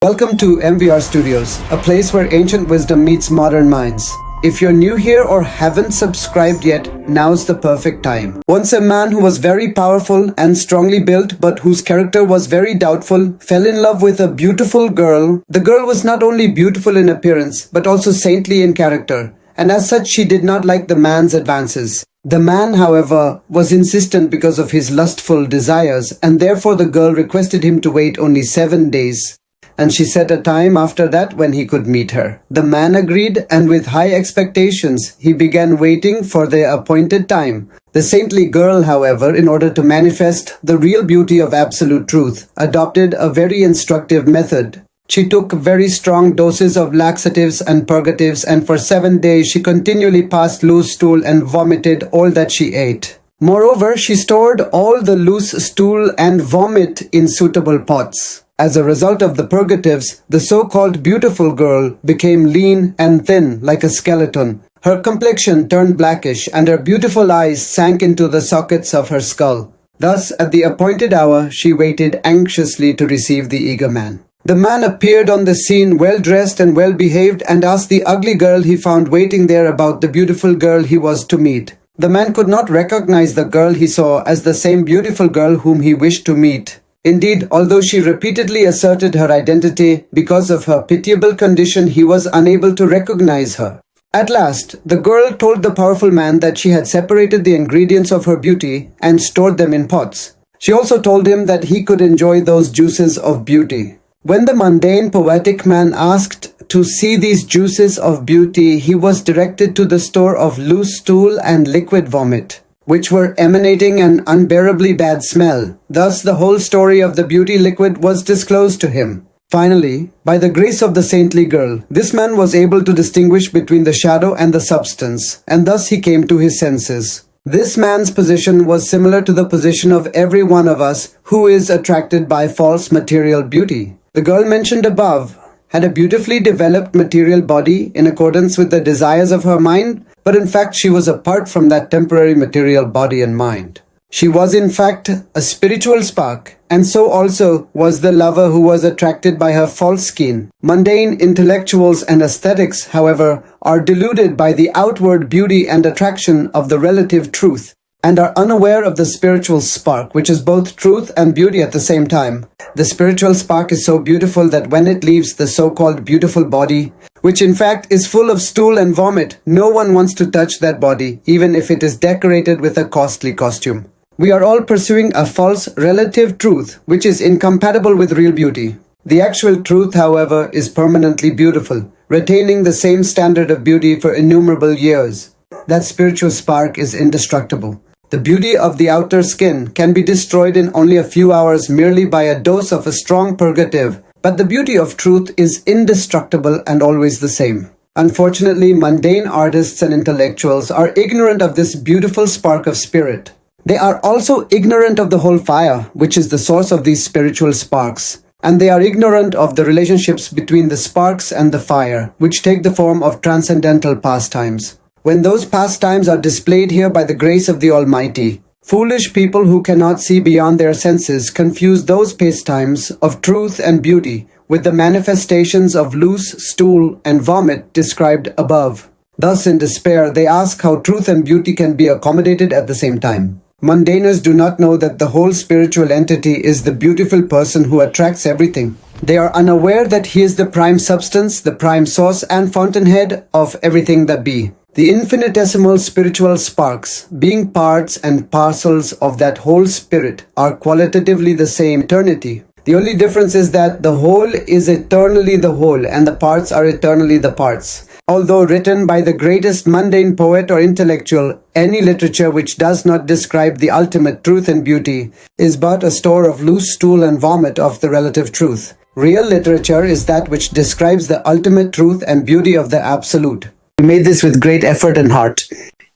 Welcome to MVR Studios, a place where ancient wisdom meets modern minds. If you're new here or haven't subscribed yet, now's the perfect time. Once a man who was very powerful and strongly built but whose character was very doubtful fell in love with a beautiful girl. The girl was not only beautiful in appearance but also saintly in character, and as such she did not like the man's advances. The man, however, was insistent because of his lustful desires, and therefore the girl requested him to wait only 7 days. And she set a time after that when he could meet her. The man agreed, and with high expectations, he began waiting for the appointed time. The saintly girl, however, in order to manifest the real beauty of absolute truth, adopted a very instructive method. She took very strong doses of laxatives and purgatives, and for 7 days she continually passed loose stool and vomited all that she ate. Moreover, she stored all the loose stool and vomit in suitable pots. As a result of the purgatives, the so-called beautiful girl became lean and thin like a skeleton. Her complexion turned blackish and her beautiful eyes sank into the sockets of her skull. Thus, at the appointed hour, she waited anxiously to receive the eager man. The man appeared on the scene well-dressed and well-behaved and asked the ugly girl he found waiting there about the beautiful girl he was to meet. The man could not recognize the girl he saw as the same beautiful girl whom he wished to meet. Indeed, although she repeatedly asserted her identity, because of her pitiable condition he was unable to recognize her. At last, the girl told the powerful man that she had separated the ingredients of her beauty and stored them in pots. She also told him that he could enjoy those juices of beauty. When the mundane poetic man asked to see these juices of beauty, he was directed to the store of loose stool and liquid vomit, which were emanating an unbearably bad smell. Thus the whole story of the beauty liquid was disclosed to him. Finally, by the grace of the saintly girl, this man was able to distinguish between the shadow and the substance, and thus he came to his senses. This man's position was similar to the position of every one of us who is attracted by false material beauty. The girl mentioned above had a beautifully developed material body in accordance with the desires of her mind, but in fact she was apart from that temporary material body and mind. She was in fact a spiritual spark, and so also was the lover who was attracted by her false skin. Mundane intellectuals and aesthetics, however, are deluded by the outward beauty and attraction of the relative truth, and are unaware of the spiritual spark, which is both truth and beauty at the same time. The spiritual spark is so beautiful that when it leaves the so-called beautiful body, which in fact is full of stool and vomit, no one wants to touch that body, even if it is decorated with a costly costume. We are all pursuing a false relative truth, which is incompatible with real beauty. The actual truth, however, is permanently beautiful, retaining the same standard of beauty for innumerable years. That spiritual spark is indestructible. The beauty of the outer skin can be destroyed in only a few hours merely by a dose of a strong purgative, but the beauty of truth is indestructible and always the same. Unfortunately, mundane artists and intellectuals are ignorant of this beautiful spark of spirit. They are also ignorant of the whole fire, which is the source of these spiritual sparks. And they are ignorant of the relationships between the sparks and the fire, which take the form of transcendental pastimes. When those pastimes are displayed here by the grace of the Almighty, foolish people who cannot see beyond their senses confuse those pastimes of truth and beauty with the manifestations of loose stool and vomit described above. Thus, in despair, they ask how truth and beauty can be accommodated at the same time. Mundaners do not know that the whole spiritual entity is the beautiful person who attracts everything. They are unaware that he is the prime substance, the prime source and fountainhead of everything that be. The infinitesimal spiritual sparks, being parts and parcels of that whole spirit, are qualitatively the same eternity. The only difference is that the whole is eternally the whole and the parts are eternally the parts. Although written by the greatest mundane poet or intellectual, any literature which does not describe the ultimate truth and beauty is but a store of loose stool and vomit of the relative truth. Real literature is that which describes the ultimate truth and beauty of the absolute. We made this with great effort and heart.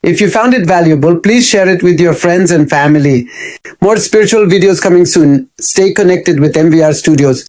If you found it valuable, please share it with your friends and family. More spiritual videos coming soon. Stay connected with MVR Studios.